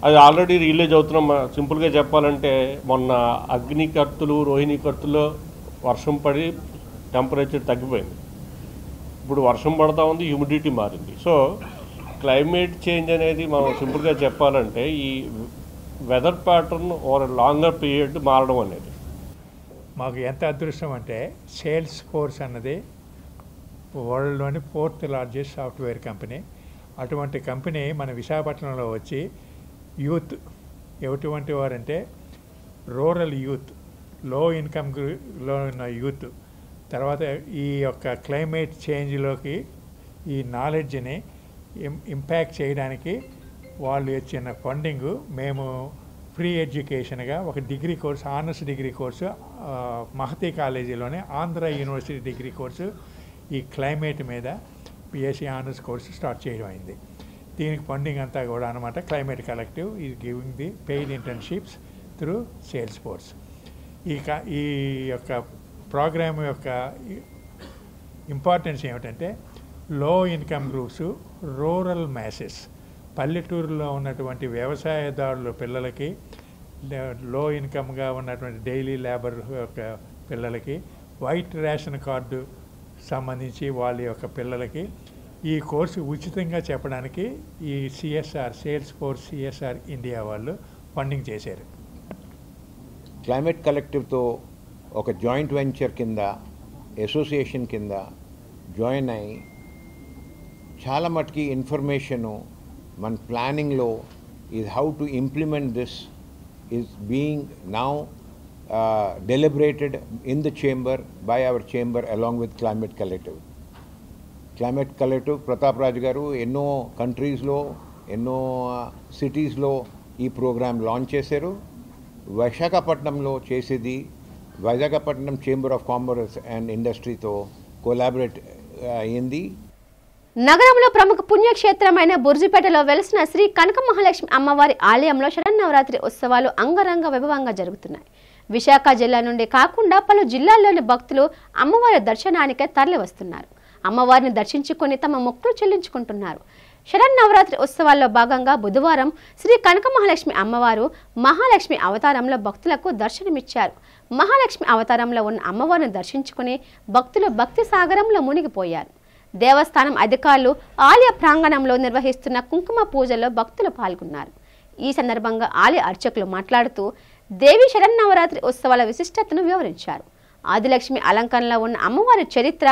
అది ఆల్రెడీ రిలీజ్ అవుతున్నాం. సింపుల్గా చెప్పాలంటే మొన్న అగ్నికర్తులు, రోహిణీకర్తుల్లో వర్షం పడి టెంపరేచర్ తగ్గిపోయింది. ఇప్పుడు వర్షం పడతా ఉంది, హ్యూమిడిటీ మారింది. సో క్లైమేట్ చేంజ్ అనేది మనం సింపుల్గా చెప్పాలంటే ఈ weather pattern over longer period మారడం అనేది. మాకు ఎంత అదృష్టం అంటే సేల్స్ ఫోర్స్ అన్నది వరల్డ్లోని 4th లార్జెస్ట్ సాఫ్ట్వేర్ కంపెనీ. అటువంటి కంపెనీ మన విశాఖపట్నంలో వచ్చి యూత్ ఎటువంటి వారంటే రూరల్ యూత్, లో ఇన్కమ్లో ఉన్న యూత్, తర్వాత ఈ యొక్క క్లైమేట్ చేంజ్లోకి ఈ నాలెడ్జ్ని ఇంపాక్ట్ చేయడానికి వాళ్ళు ఇచ్చిన ఫండింగు మేము ఫ్రీ ఎడ్యుకేషన్గా ఒక degree course, honours degree course Mahathi కాలేజీలోనే ఆంధ్ర యూనివర్సిటీ డిగ్రీ కోర్సు ఈ క్లైమేట్ మీద పిఎస్సీ ఆనర్స్ కోర్సు స్టార్ట్ చేయడం అయింది. దీనికి ఫండింగ్ అంతా కూడా అనమాట climate collective is giving the paid internships through Salesforce. ఈ యొక్క ప్రోగ్రామ్ యొక్క ఇంపార్టెన్స్ ఏమిటంటే లో ఇన్కమ్ గ్రూప్స్, రూరల్ మ్యాసెస్, పల్లెటూరులో ఉన్నటువంటి వ్యవసాయదారుల పిల్లలకి, లో ఇన్కమ్గా ఉన్నటువంటి డైలీ లేబర్ యొక్క పిల్లలకి, వైట్ రేషన్ కార్డు సంబంధించి వాళ్ళ యొక్క పిల్లలకి ఈ కోర్సు ఉచితంగా చెప్పడానికి ఈ CSR sales force CSR India వాళ్ళు ఫండింగ్ చేశారు. క్లైమేట్ కలెక్టివ్తో ఒక జాయింట్ వెంచర్ కింద, అసోసియేషన్ కింద జాయిన్ అయ్యి చాలా మటుకి ఇన్ఫర్మేషను మన ప్లానింగ్లో is how to implement this is being now deliberated in the chamber by our chamber along with Climate Collective. Climate Collective Pratap Raj garu enno countries lo enno cities lo ee program launch chesaru. Visakhapatnam lo chesedi Visakhapatnam Chamber of Commerce and Industry తో collaborate అయ్యింది. నగరంలో ప్రముఖ పుణ్యక్షేత్రమైన బుర్జిపేటలో వెలిసిన శ్రీ కనక మహాలక్ష్మి అమ్మవారి ఆలయంలో శరన్నవరాత్రి ఉత్సవాలు అంగరంగ వైభవంగా జరుగుతున్నాయి. విశాఖ జిల్లా నుండి కాకుండా పలు జిల్లాల్లోని భక్తులు అమ్మవారి దర్శనానికే తరలి వస్తున్నారు. అమ్మవారిని దర్శించుకుని తమ మొక్కులు చెల్లించుకుంటున్నారు. శరన్నవరాత్రి ఉత్సవాల్లో భాగంగా బుధవారం శ్రీ కనక మహాలక్ష్మి అమ్మవారు మహాలక్ష్మి అవతారంలో భక్తులకు దర్శనమిచ్చారు. మహాలక్ష్మి అవతారంలో ఉన్న అమ్మవారిని దర్శించుకుని భక్తులు భక్తి సాగరంలో మునిగిపోయారు. దేవస్థానం అధికారులు ఆలయ ప్రాంగణంలో నిర్వహిస్తున్న కుంకుమ పూజల్లో భక్తులు పాల్గొన్నారు. ఈ సందర్భంగా ఆలయ అర్చకులు మాట్లాడుతూ దేవి శరన్నవరాత్రి ఉత్సవాల విశిష్టతను వివరించారు. ఆదిలక్ష్మి అలంకరణలో ఉన్న అమ్మవారి చరిత్ర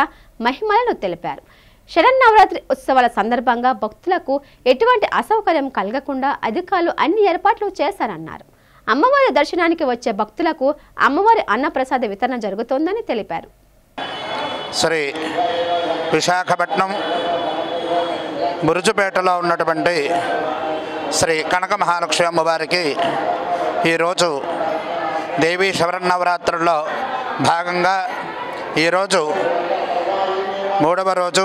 మహిమలను తెలిపారు. శరన్నవరాత్రి ఉత్సవాల సందర్భంగా భక్తులకు ఎటువంటి అసౌకర్యం కలగకుండా అధికారులు అన్ని ఏర్పాట్లు చేశారన్నారు. అమ్మవారి దర్శనానికి వచ్చే భక్తులకు అమ్మవారి అన్నప్రసాద వితరణ జరుగుతోందని తెలిపారు. శ్రీ విశాఖపట్నం బురుజుపేటలో ఉన్నటువంటి శ్రీ కనక మహాలక్ష్మి అమ్మవారికి ఈరోజు దేవీ శరన్నవరాత్రుల్లో భాగంగా ఈరోజు 3వ రోజు.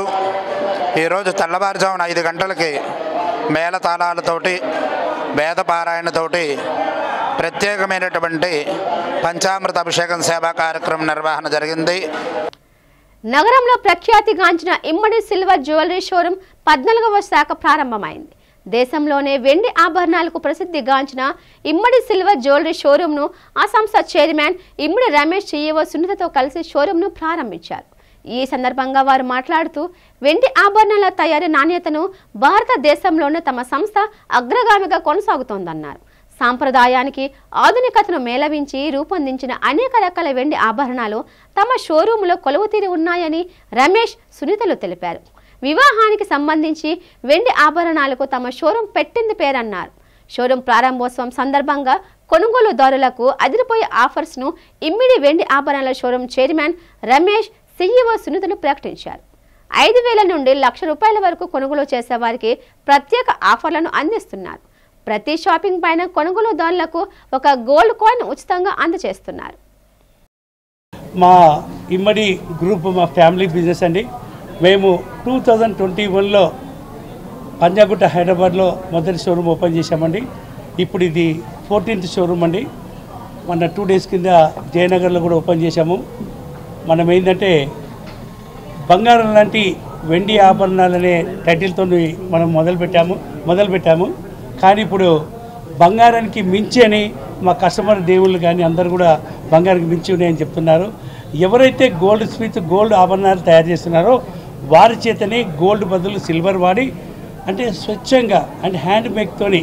ఈరోజు తెల్లవారుజామున 5 గంటలకి మేళతాళాలతోటి వేదపారాయణతోటి ప్రత్యేకమైనటువంటి పంచామృత అభిషేకం సేవా కార్యక్రమం నిర్వహణ జరిగింది. నగరంలో ప్రఖ్యాతిగాంచిన ఇమ్మడి సిల్వర్ జ్యువెలరీ షోరూం 14వ శాఖ ప్రారంభమైంది. దేశంలోనే వెండి ఆభరణాలకు ప్రసిద్ధిగాంచిన ఇమ్మడి సిల్వర్ జ్యువెలరీ షోరూంను ఆ సంస్థ చైర్మన్ ఇమ్మడి రమేష్ CEO సునీతతో కలిసి షోరూంను ప్రారంభించారు. ఈ సందర్భంగా వారు మాట్లాడుతూ వెండి ఆభరణాల తయారీ నాణ్యతను భారతదేశంలోనే తమ సంస్థ అగ్రగామిగా కొనసాగుతోందన్నారు. సాంప్రదాయానికి ఆధునికతను మేళవించి రూపొందించిన అనేక రకాల వెండి ఆభరణాలు తమ షోరూంలో కొలువుతీరి ఉన్నాయని రమేష్ సునీతలు తెలిపారు. వివాహానికి సంబంధించి వెండి ఆభరణాలకు తమ షోరూం పెట్టింది పేరన్నారు. షోరూం ప్రారంభోత్సవం సందర్భంగా కొనుగోలుదారులకు అదిరిపోయే ఆఫర్స్ను ఇమ్మిడి వెండి ఆభరణాల షోరూం చైర్మన్ రమేష్ CEO సునీతలు ప్రకటించారు. 5,000 నుండి ₹1,00,000 వరకు కొనుగోలు చేసేవారికి ప్రత్యేక ఆఫర్లను అందిస్తున్నారు. ప్రతి షాపింగ్ పైన కొనుగోలుదారులకు ఒక గోల్డ్ కాయిన్ ఉచితంగా అందజేస్తున్నారు. మా ఇమ్మడి గ్రూప్ మా ఫ్యామిలీ బిజినెస్ అండి. మేము 2021లో పంజాగుట్ట హైదరాబాద్లో మొదటి షోరూమ్ ఓపెన్ చేశామండి. ఇప్పుడు ఇది 14th షోరూమ్ అండి. మొన్న 2 days కింద జయనగర్లో కూడా ఓపెన్ చేశాము. మనం ఏంటంటే బంగారం లాంటి వెండి ఆభరణాలనే టైటిల్తో మనం మొదలుపెట్టాము. కానీ ఇప్పుడు బంగారానికి మించి అని మా కస్టమర్ దేవుళ్ళు కానీ అందరూ కూడా బంగారానికి మించి ఉన్నాయని చెప్తున్నారు. ఎవరైతే గోల్డ్ స్మిత్ గోల్డ్ ఆభరణాలు తయారు చేస్తున్నారో వారి చేతనే గోల్డ్ బదులు సిల్వర్ వాడి అంటే స్వచ్ఛంగా అంటే హ్యాండ్ మేక్తోని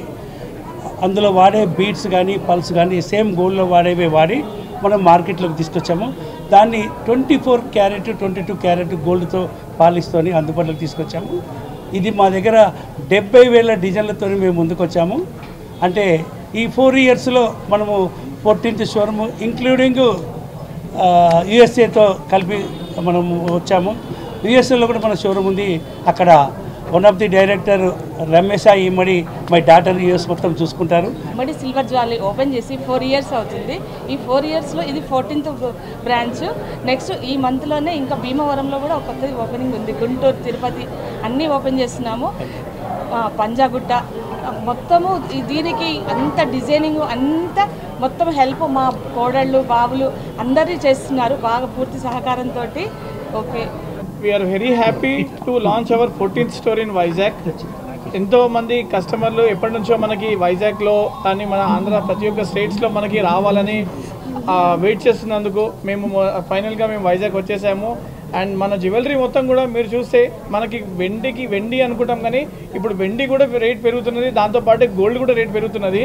అందులో వాడే బీడ్స్ కానీ పల్స్ కానీ సేమ్ గోల్డ్లో వాడేవే వాడి మనం మార్కెట్లోకి తీసుకొచ్చాము. దాన్ని 24 క్యారెట్ 22 క్యారెట్ గోల్డ్తో పాలిస్తోని అందుబాటులోకి తీసుకొచ్చాము. ఇది మా దగ్గర 70,000 డిజైన్లతో మేము ముందుకు వచ్చాము. అంటే ఈ 4 yearsలో మనము 14th షోరూమ్ ఇంక్లూడింగ్ USA కలిపి మనము వచ్చాము. USAలో కూడా మన షోరూమ్ ఉంది. అక్కడ one of the director Ramesh Immadi my daughter US మొత్తం చూసుకుంటారు. ఇమ్మడి సిల్వర్ జ్యువెలరీ ఓపెన్ చేసి 4 years అవుతుంది. ఈ 4 yearsలో ఇది 14th బ్రాంచ్. నెక్స్ట్ ఈ మంత్లోనే ఇంకా భీమవరంలో కూడా ఒక కొత్తది ఓపెనింగ్ ఉంది. గుంటూరు, తిరుపతి అన్నీ ఓపెన్ చేస్తున్నాము. పంజాగుట్ట మొత్తము దీనికి అంత డిజైనింగ్ అంత మొత్తం హెల్ప్ మా కోడళ్ళు బాబులు అందరూ చేస్తున్నారు బాగా పూర్తి సహకారంతో. Okay, We are very happy to launch our 14th store in Vizag. ఎంతో మంది కస్టమర్లు ఎప్పటి నుంచో మనకి వైజాగ్లో కానీ మన ఆంధ్ర ప్రతి ఒక్క స్టేట్స్లో మనకి రావాలని వెయిట్ చేస్తున్నందుకు మేము ఫైనల్గా మేము వైజాగ్ వచ్చేసాము. అండ్ మన జ్యువెలరీ మొత్తం కూడా మీరు చూస్తే మనకి వెండి అనుకుంటాం కానీ ఇప్పుడు వెండి కూడా రేట్ పెరుగుతున్నది, దాంతోపాటు గోల్డ్ కూడా రేట్ పెరుగుతున్నది.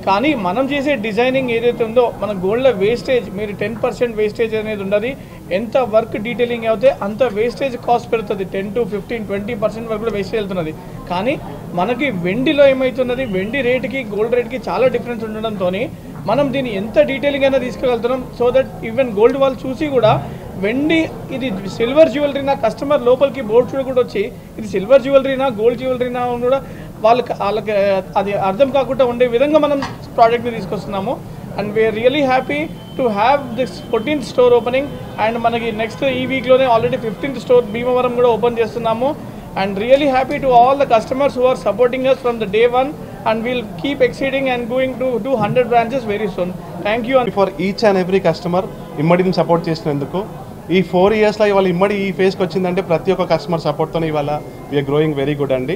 కానీ మనం చేసే డిజైనింగ్ ఏదైతే ఉందో మన గోల్డ్లో వేస్టేజ్ మీరు 10% వేస్టేజ్ అనేది ఉండదు. ఎంత వర్క్ డీటెయిలింగ్ అయితే అంత వేస్టేజ్ కాస్ట్ పెరుగుతుంది. 10 to 15, 20% వరకు కూడా వేస్టేజ్ వెళ్తున్నది. కానీ మనకి వెండిలో ఏమవుతున్నది, వెండి రేటుకి గోల్డ్ రేట్కి చాలా డిఫరెన్స్ ఉండడంతో మనం దీన్ని ఎంత డీటెయిలింగ్ అయినా తీసుకెళ్తున్నాం. సో దట్ ఈవెన్ గోల్డ్ వాళ్ళు చూసి కూడా వెండి ఇది సిల్వర్ జ్యువెలరీనా కస్టమర్ లోపలికి బోర్డు చూడకుండా వచ్చి ఇది సిల్వర్ జ్యువెలరీనా గోల్డ్ జ్యువెలరీనా కూడా వాళ్ళకి అది అర్థం కాకుండా ఉండే విధంగా మనం ప్రోడక్ట్ని తీసుకొస్తున్నాము. And we are really happy to have this 14th store opening. And మనకి నెక్స్ట్ ఈ వీక్లోనే ఆల్రెడీ 15th స్టోర్ భీమవరం కూడా ఓపెన్ చేస్తున్నాము. And really happy to all the customers who are supporting us from the day 1 and we'll keep exceeding and going to do 100 branches very soon. Thank you. For each and every customer, ఇమ్మడిని support చేసినందుకు ఈ 4 ఇయర్స్లో ఇవాళ ఇమ్మడి ఈ ఫేస్కి వచ్చిందంటే ప్రతి ఒక్క కస్టమర్ సపోర్ట్తో ఇవాళ వీఆర్ గ్రోయింగ్ వెరీ గుడ్ అండి.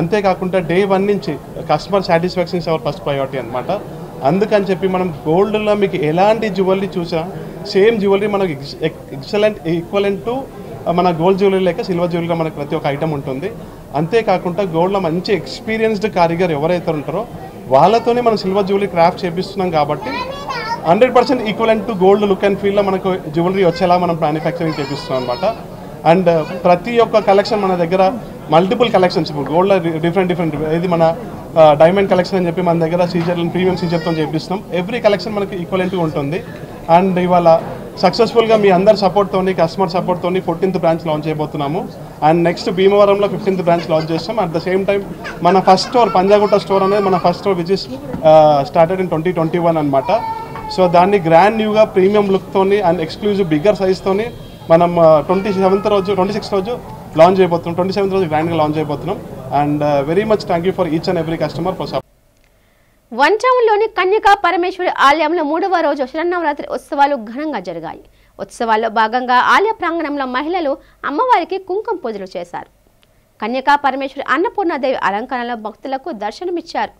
అంతేకాకుండా డే 1 నుంచి customer satisfaction is our first priority అనమాట. అందుకని చెప్పి మనం గోల్డ్లో మీకు ఎలాంటి జ్యువెలరీ చూసినా సేమ్ జ్యువెలరీ మనకు ఈక్వలెంట్ టు మన గోల్డ్ జ్యువెలరీ లేక సిల్వర్ జ్యువెలరీలో మనకు ప్రతి ఒక్క ఐటమ్ ఉంటుంది. అంతేకాకుండా గోల్డ్లో మంచి ఎక్స్పీరియన్స్డ్ కారిగర్ ఎవరైతే ఉంటారో వాళ్ళతోనే మనం సిల్వర్ జ్యువెలరీ క్రాఫ్ట్ చేపిస్తున్నాం కాబట్టి 100% equivalent to gold look and ఫీల్లో మనకు జ్యువెలరీ వచ్చేలా మనం మ్యానుఫ్యాక్చరింగ్ చేపిస్తున్నాం అనమాట. అండ్ ప్రతి ఒక్క కలెక్షన్ మన దగ్గర మల్టిపుల్ కలెక్షన్స్ ఇప్పుడు గోల్డ్లో డిఫరెంట్ ఇది మన డైమండ్ కలెక్షన్ అని చెప్పి మన దగ్గర సీజర్ ప్రీమియం సీజర్తో చేపిస్తున్నాం. ఎవ్రీ కలెక్షన్ మనకి ఈక్వలెంట్గా ఉంటుంది. అండ్ ఇవాళ సక్సెస్ఫుల్గా మీ అందరి సపోర్ట్తోని కస్టమర్ సపోర్ట్తోని 14th బ్రాంచ్ లాంచ్ చేయబోతున్నాము. అండ్ నెక్స్ట్ భీమవరంలో 15th బ్రాంచ్ లాంచ్ చేస్తాం. అట్ ద సేమ్ టైం మన ఫస్ట్ స్టోర్ పంజాగుట్ట స్టోర్ అనేది మన first store which is started in 2021 అనమాట. సో దాన్ని గ్రాండ్ న్యూగా ప్రీమియం లుక్తోని అండ్ ఎక్స్క్లూజివ్ బిగ్గర్ సైజ్తోని మనం 26th రోజు లాంచ్ చేయబోతున్నాం. 27th రోజు గ్రాండ్గా లాంచ్ చేయబోతున్నాం. And very much thank you for each and every customer for support. One టౌన్లోని కన్యకా పరమేశ్వరి ఆలయంలో 3వ రోజు శరన్నవరాత్రి ఉత్సవాలు ఘనంగా జరిగాయి. ఉత్సవాల్లో భాగంగా ఆలయ ప్రాంగణంలో మహిళలు అమ్మవారికి కుంకుమ పూజలు చేశారు. కన్యకా పరమేశ్వరి అన్నపూర్ణాదేవి అలంకరణలో భక్తులకు దర్శనమిచ్చారు.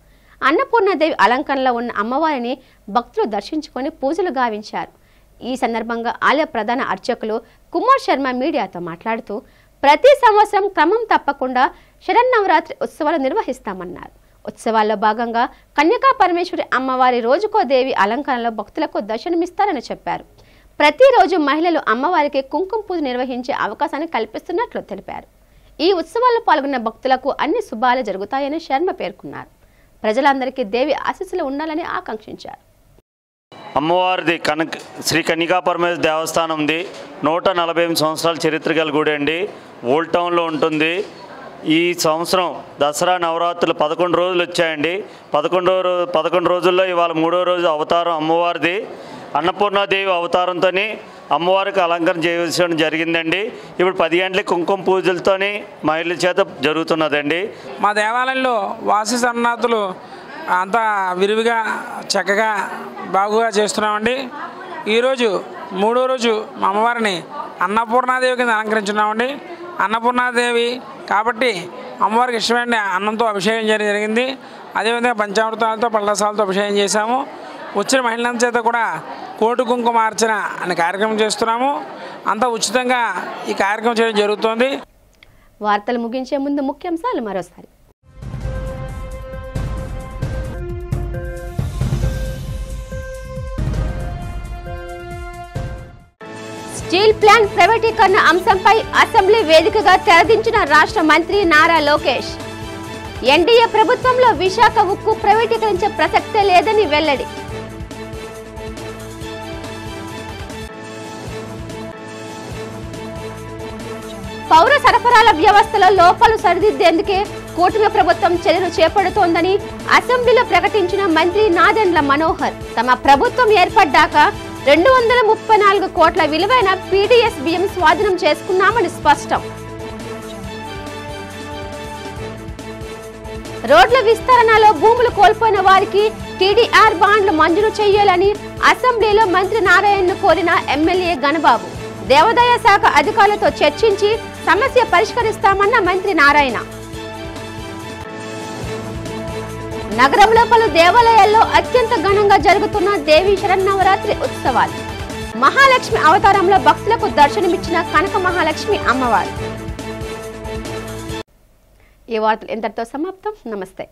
అన్నపూర్ణాదేవి అలంకరణలో ఉన్న అమ్మవారిని భక్తులు దర్శించుకొని పూజలు గావించారు. ఈ సందర్భంగా ఆలయ ప్రధాన అర్చకులు కుమార్ శర్మ మీడియాతో మాట్లాడుతూ ప్రతి సంవత్సరం క్రమం తప్పకుండా శరన్నవరాత్రి ఉత్సవాలు నిర్వహిస్తామన్నారు. ఉత్సవాల్లో భాగంగా కన్యకా పరమేశ్వరి అమ్మవారి రోజుకో దేవి అలంకరణలో భక్తులకు దర్శనమిస్తారని చెప్పారు. ప్రతిరోజు మహిళలు అమ్మవారికి కుంకుమ పూజ నిర్వహించే అవకాశాన్ని కల్పిస్తున్నట్లు తెలిపారు. ఈ ఉత్సవాల్లో పాల్గొన్న భక్తులకు అన్ని శుభాలు జరుగుతాయని శర్మ పేర్కొన్నారు. ప్రజలందరికీ దేవి ఆశీస్సులు ఉండాలని ఆకాంక్షించారు. అమ్మవారిది శ్రీ కన్యకా పరమేశ్వరి దేవస్థానం ఉంది. 148 సంవత్సరాల చరిత్ర గల గుడి అండి. ఓల్డ్ టౌన్లో ఉంటుంది. ఈ సంవత్సరం దసరా నవరాత్రులు 11 రోజులు వచ్చాయండి. 11 రోజుల్లో ఇవాళ 3వ రోజు అవతారం అమ్మవారిది. అన్నపూర్ణాదేవి అవతారంతో అమ్మవారికి అలంకరణ చేయవలసిన జరిగిందండి. ఇప్పుడు 10 గంటలకి కుంకుమ పూజలతోని మహిళల చేత జరుగుతున్నదండి. మా దేవాలయంలో వాసి సన్నాతులు అంతా విరివిగా చక్కగా బాగుగా చేస్తున్నామండి. ఈరోజు 3వ రోజు మా అమ్మవారిని అన్నపూర్ణాదేవి కింద అలంకరించున్నామండి. అన్నపూర్ణాదేవి కాబట్టి అమ్మవారికి ఇష్టమైన అన్నంతో అభిషేకం చేయడం జరిగింది. అదేవిధంగా పంచామృతాలతో పళ్ళసాలతో అభిషేకం చేశాము. వచ్చిన మహిళల చేత కూడా కోటి కుంకుమార్చన అనే కార్యక్రమం చేస్తున్నాము. అంతా ఉచితంగా ఈ కార్యక్రమం చేయడం జరుగుతోంది. వార్తలు ముగించే ముందు ముఖ్యాంశాలు మరోసారి. స్టీల్ ప్లాంట్ ప్రైవేటీకరణ అంశంపై అసెంబ్లీ వేదికగా తెరదించిన రాష్ట్ర మంత్రి నారా లోకేష్. ఎన్డీఏ ప్రభుత్వంలో విశాఖ ఉక్కు ప్రైవేటీకరించే ప్రసక్తే లేదని వెల్లడి. పౌర సరఫరాల వ్యవస్థలో లోపాలు సరిదిద్దేందుకే కూటమి ప్రభుత్వం చర్యలు చేపడుతోందని అసెంబ్లీలో ప్రకటించిన మంత్రి నాదెండ్ల మనోహర్. తమ ప్రభుత్వం ఏర్పడ్డాక 234 కోట్ల విలువైన పీడీఎస్ బియ్యం స్వాధీనం చేసుకున్నామని స్పష్టం. రోడ్ల విస్తరణలో భూములు కోల్పోయిన వారికి టీడీఆర్ బాండ్లు మంజూరు చేయాలని అసెంబ్లీలో మంత్రి నారాయణను కోరిన ఎమ్మెల్యే గణబాబు. దేవాదాయ శాఖ అధికారులతో చర్చించి సమస్య పరిష్కరిస్తామన్న మంత్రి నారాయణ. నగరంలో పలు దేవాలయాల్లో అత్యంత ఘనంగా జరుగుతున్న దేవి శరన్నవరాత్రి ఉత్సవాలు. మహాలక్ష్మి అవతారంలో భక్తులకు దర్శనమిచ్చిన కనక మహాలక్ష్మి అమ్మవారు. ఈ వార్తలు ఇంతటితో సమాప్తం. నమస్తే.